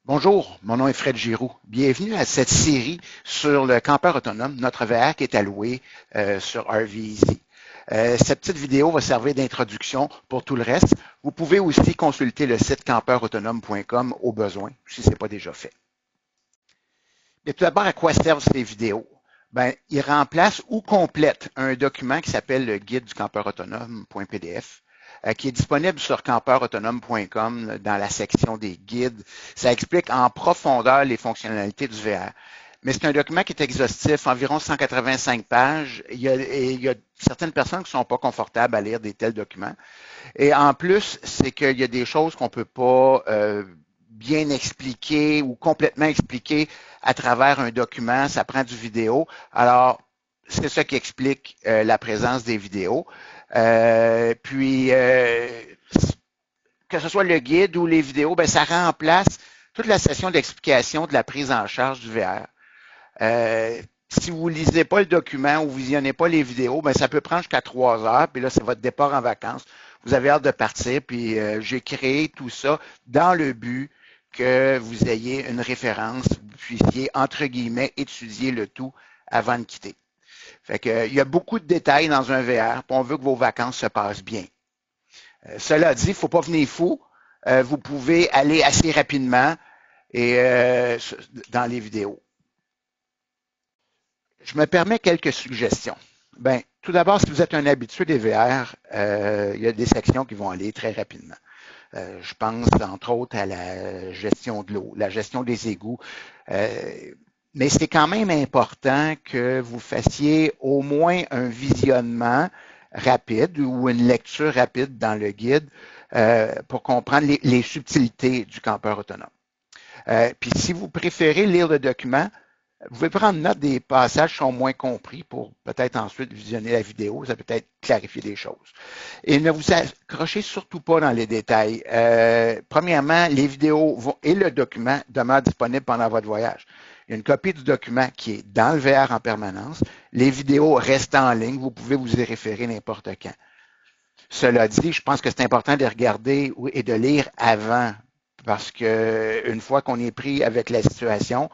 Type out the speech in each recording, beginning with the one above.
Bonjour, mon nom est Fred Giroux. Bienvenue à cette série sur le campeur autonome, notre VR qui est alloué sur RVeasy. Cette petite vidéo va servir d'introduction pour tout le reste. Vous pouvez aussi consulter le site campeurautonome.com au besoin, si ce n'est pas déjà fait. Mais tout d'abord, à quoi servent ces vidéos? Ben, ils remplacent ou complètent un document qui s'appelle le guide du campeur autonome.pdf, qui est disponible sur campeurautonome.com dans la section des guides. Ça explique en profondeur les fonctionnalités du VR. Mais c'est un document qui est exhaustif, environ 185 pages. Il y a certaines personnes qui ne sont pas confortables à lire des tels documents. Et en plus, c'est qu'il y a des choses qu'on ne peut pas bien expliquer ou complètement expliquer à travers un document. Ça prend du vidéo. Alors, c'est ça qui explique la présence des vidéos. Que ce soit le guide ou les vidéos, ben, ça remplace toute la session d'explication de la prise en charge du VR. Si vous ne lisez pas le document ou vous visionnez pas les vidéos, ben, ça peut prendre jusqu'à 3 heures, puis là, c'est votre départ en vacances. Vous avez hâte de partir, puis j'ai créé tout ça dans le but que vous ayez une référence, vous puissiez, entre guillemets, étudier le tout avant de quitter. Fait que, il y a beaucoup de détails dans un VR, puis on veut que vos vacances se passent bien. Cela dit, il ne faut pas venir fou. Vous pouvez aller assez rapidement et dans les vidéos. Je me permets quelques suggestions. Ben, tout d'abord, si vous êtes un habitué des VR, il y a des sections qui vont aller très rapidement. Je pense entre autres à la gestion de l'eau, la gestion des égouts. Mais c'est quand même important que vous fassiez au moins un visionnement rapide ou une lecture rapide dans le guide pour comprendre les subtilités du campeur autonome. Puis si vous préférez lire le document, vous pouvez prendre note des passages qui sont moins compris pour peut-être ensuite visionner la vidéo. Ça peut être clarifier des choses. Et ne vous accrochez surtout pas dans les détails. Premièrement, les vidéos et le document demeurent disponibles pendant votre voyage. Il y a une copie du document qui est dans le VR en permanence. Les vidéos restent en ligne. Vous pouvez vous y référer n'importe quand. Cela dit, je pense que c'est important de regarder et de lire avant parce qu'une fois qu'on est pris avec la situation,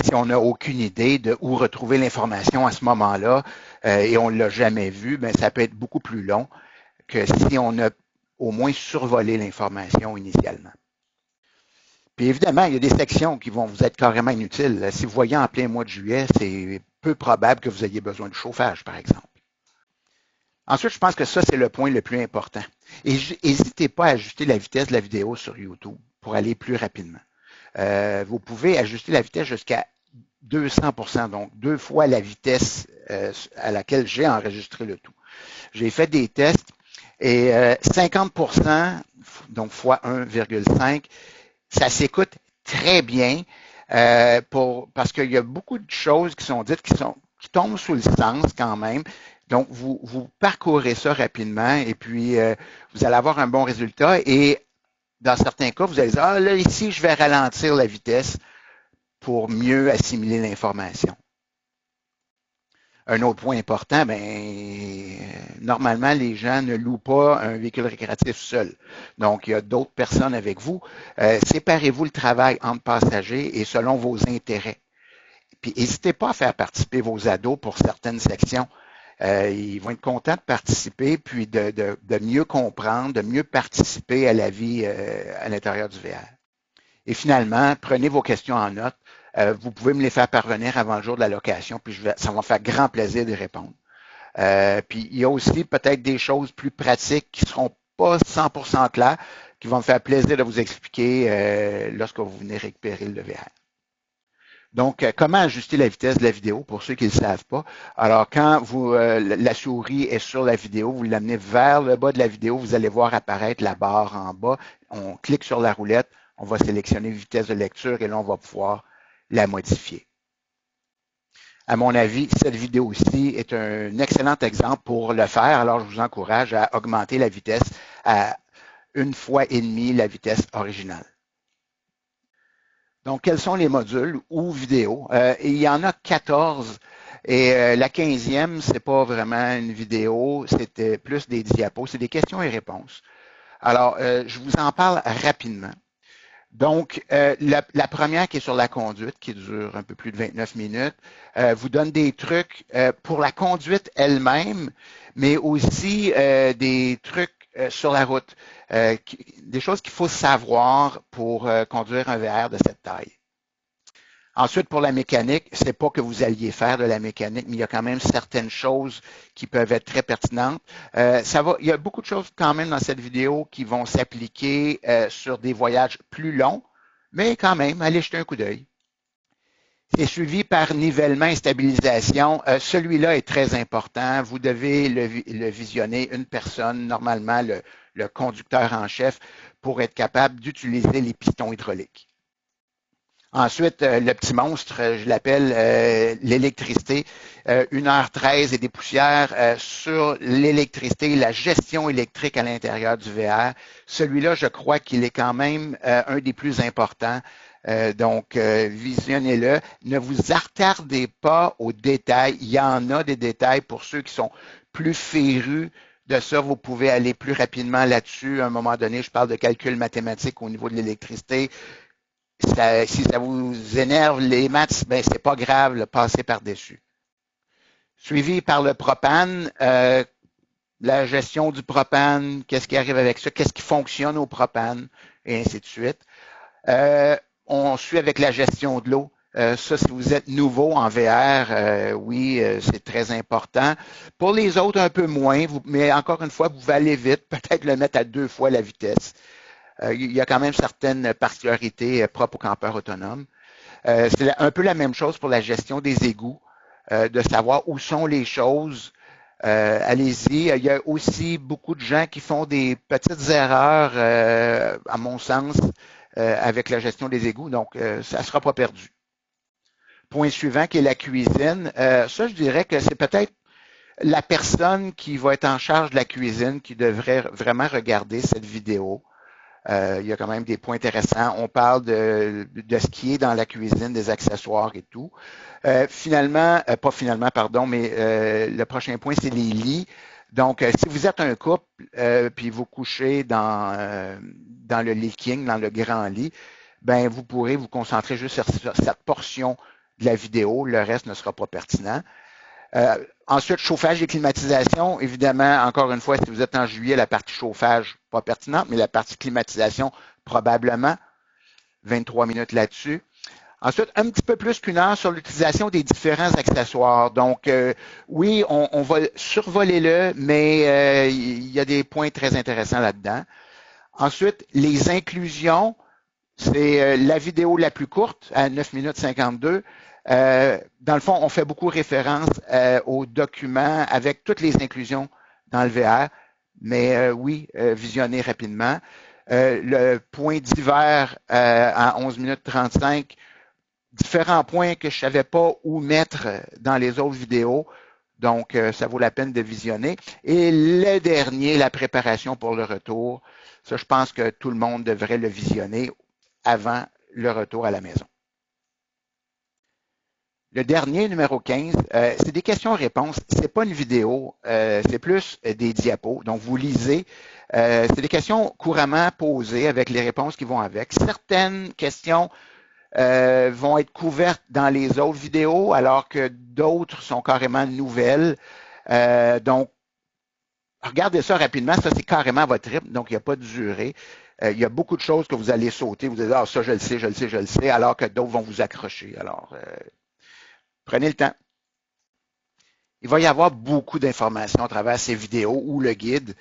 si on n'a aucune idée de où retrouver l'information à ce moment-là et on ne l'a jamais vu, ben, ça peut être beaucoup plus long que si on a au moins survolé l'information initialement. Puis évidemment, il y a des sections qui vont vous être carrément inutiles. Si vous voyez en plein mois de juillet, c'est peu probable que vous ayez besoin de chauffage, par exemple. Ensuite, je pense que ça, c'est le point le plus important. Et n'hésitez pas à ajuster la vitesse de la vidéo sur YouTube pour aller plus rapidement. Vous pouvez ajuster la vitesse jusqu'à 200%, donc 2 fois la vitesse à laquelle j'ai enregistré le tout. J'ai fait des tests et 50%, donc fois 1,5, ça s'écoute très bien parce qu'il y a beaucoup de choses qui sont dites qui tombent sous le sens quand même. Donc, vous parcourez ça rapidement et puis vous allez avoir un bon résultat et dans certains cas, vous allez dire, ah là, ici, je vais ralentir la vitesse pour mieux assimiler l'information. Un autre point important, normalement, les gens ne louent pas un véhicule récréatif seul. Donc, il y a d'autres personnes avec vous. Séparez-vous le travail entre passagers et selon vos intérêts. Puis, n'hésitez pas à faire participer vos ados pour certaines sections. Ils vont être contents de participer, puis de mieux comprendre, de mieux participer à la vie à l'intérieur du VR. Et finalement, prenez vos questions en note. Vous pouvez me les faire parvenir avant le jour de la location, puis ça va me faire grand plaisir d'y répondre. Puis il y a aussi peut-être des choses plus pratiques qui ne seront pas 100% claires, qui vont me faire plaisir de vous expliquer lorsque vous venez récupérer le VR. Donc, comment ajuster la vitesse de la vidéo pour ceux qui ne le savent pas? Alors, quand la souris est sur la vidéo, vous l'amenez vers le bas de la vidéo, vous allez voir apparaître la barre en bas. On clique sur la roulette, on va sélectionner vitesse de lecture et là, on va pouvoir la modifier. À mon avis, cette vidéo-ci est un excellent exemple pour le faire. Alors, je vous encourage à augmenter la vitesse à 1,5 fois la vitesse originale. Donc, quels sont les modules ou vidéos? Il y en a 14 et la 15e, ce n'est pas vraiment une vidéo, c'était plus des diapos, c'est des questions et réponses. Alors, je vous en parle rapidement. Donc, la première qui est sur la conduite, qui dure un peu plus de 29 minutes, vous donne des trucs pour la conduite elle-même, mais aussi des trucs sur la route, des choses qu'il faut savoir pour conduire un VR de cette taille. Ensuite, pour la mécanique, c'est pas que vous alliez faire de la mécanique, mais il y a quand même certaines choses qui peuvent être très pertinentes. Il y a beaucoup de choses quand même dans cette vidéo qui vont s'appliquer sur des voyages plus longs, mais quand même, allez jeter un coup d'œil. C'est suivi par nivellement et stabilisation. Celui-là est très important. Vous devez le visionner une personne, normalement le conducteur en chef, pour être capable d'utiliser les pistons hydrauliques. Ensuite, le petit monstre, je l'appelle l'électricité, 1h13 et des poussières sur l'électricité, la gestion électrique à l'intérieur du VR. Celui-là, je crois qu'il est quand même un des plus importants. Donc, visionnez-le. Ne vous attardez pas aux détails. Il y en a des détails pour ceux qui sont plus férus de ça. Vous pouvez aller plus rapidement là-dessus. À un moment donné, je parle de calcul mathématique au niveau de l'électricité. Si ça vous énerve les maths, ben c'est pas grave, le passer par-dessus. Suivi par le propane, la gestion du propane, qu'est-ce qui arrive avec ça, qu'est-ce qui fonctionne au propane, et ainsi de suite. On suit avec la gestion de l'eau. Ça, si vous êtes nouveau en VR, oui, c'est très important. Pour les autres, un peu moins, mais encore une fois, vous pouvez aller vite, peut-être le mettre à 2 fois la vitesse. Il y a quand même certaines particularités propres aux campeurs autonomes. C'est un peu la même chose pour la gestion des égouts, de savoir où sont les choses. Allez-y. Il y a aussi beaucoup de gens qui font des petites erreurs, à mon sens, avec la gestion des égouts, donc ça ne sera pas perdu. Point suivant qui est la cuisine. Ça, je dirais que c'est peut-être la personne qui va être en charge de la cuisine qui devrait vraiment regarder cette vidéo. Il y a quand même des points intéressants. On parle de ce qui est dans la cuisine, des accessoires et tout. Pas finalement, pardon, mais le prochain point, c'est les lits. Donc, si vous êtes un couple, puis vous couchez dans le lit king, dans le grand lit, ben vous pourrez vous concentrer juste sur cette portion de la vidéo. Le reste ne sera pas pertinent. Ensuite, chauffage et climatisation. Évidemment, encore une fois, si vous êtes en juillet, la partie chauffage, pas pertinente, mais la partie climatisation, probablement. 23 minutes là-dessus. Ensuite, un petit peu plus qu'une heure sur l'utilisation des différents accessoires. Donc, oui, on va survoler mais il y a des points très intéressants là-dedans. Ensuite, les inclusions, c'est la vidéo la plus courte, à 9 minutes 52. Dans le fond, on fait beaucoup référence aux documents avec toutes les inclusions dans le VR, mais oui, visionnez rapidement. Le point divers à 11 minutes 35, différents points que je ne savais pas où mettre dans les autres vidéos, donc ça vaut la peine de visionner. Et le dernier, la préparation pour le retour, ça, je pense que tout le monde devrait le visionner avant le retour à la maison. Le dernier, numéro 15, c'est des questions-réponses. Ce n'est pas une vidéo, c'est plus des diapos. Donc, vous lisez. C'est des questions couramment posées avec les réponses qui vont avec. Certaines questions vont être couvertes dans les autres vidéos, alors que d'autres sont carrément nouvelles. Donc, regardez ça rapidement. Ça, c'est carrément votre rythme, donc il n'y a pas de durée. Il y a beaucoup de choses que vous allez sauter. Vous allez dire, ah, ça, je le sais, alors que d'autres vont vous accrocher. Alors, prenez le temps. Il va y avoir beaucoup d'informations à travers ces vidéos ou le guide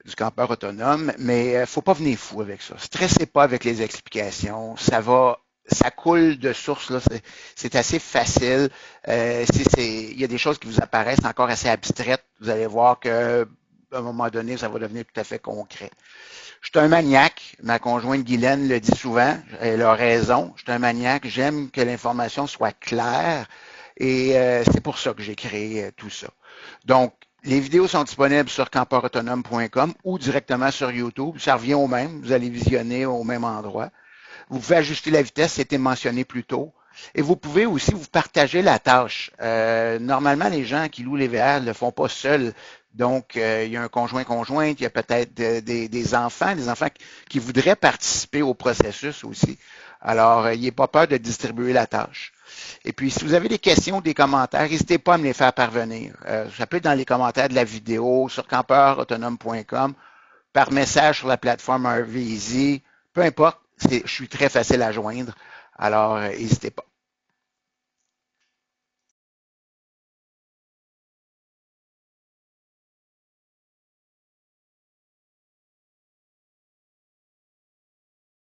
du campeur autonome, mais il ne faut pas venir fou avec ça. Stressez pas avec les explications. Ça coule de source, là. C'est assez facile. Il y a des choses qui vous apparaissent encore assez abstraites. Vous allez voir qu'à un moment donné, ça va devenir tout à fait concret. Je suis un maniaque. Ma conjointe Guylaine le dit souvent. Elle a raison. Je suis un maniaque. J'aime que l'information soit claire. Et c'est pour ça que j'ai créé tout ça. Donc, les vidéos sont disponibles sur campeurautonome.com ou directement sur YouTube. Ça revient au même. Vous allez visionner au même endroit. Vous pouvez ajuster la vitesse, c'était mentionné plus tôt. Et vous pouvez aussi vous partager la tâche. Normalement, les gens qui louent les VR ne le font pas seuls Donc, il y a un conjoint-conjointe, il y a peut-être des enfants qui voudraient participer au processus aussi. Alors, n'ayez pas peur de distribuer la tâche. Et puis, si vous avez des questions ou des commentaires, n'hésitez pas à me les faire parvenir. Ça peut être dans les commentaires de la vidéo, sur campeurautonome.com, par message sur la plateforme RVeasy, peu importe, je suis très facile à joindre. Alors, n'hésitez pas.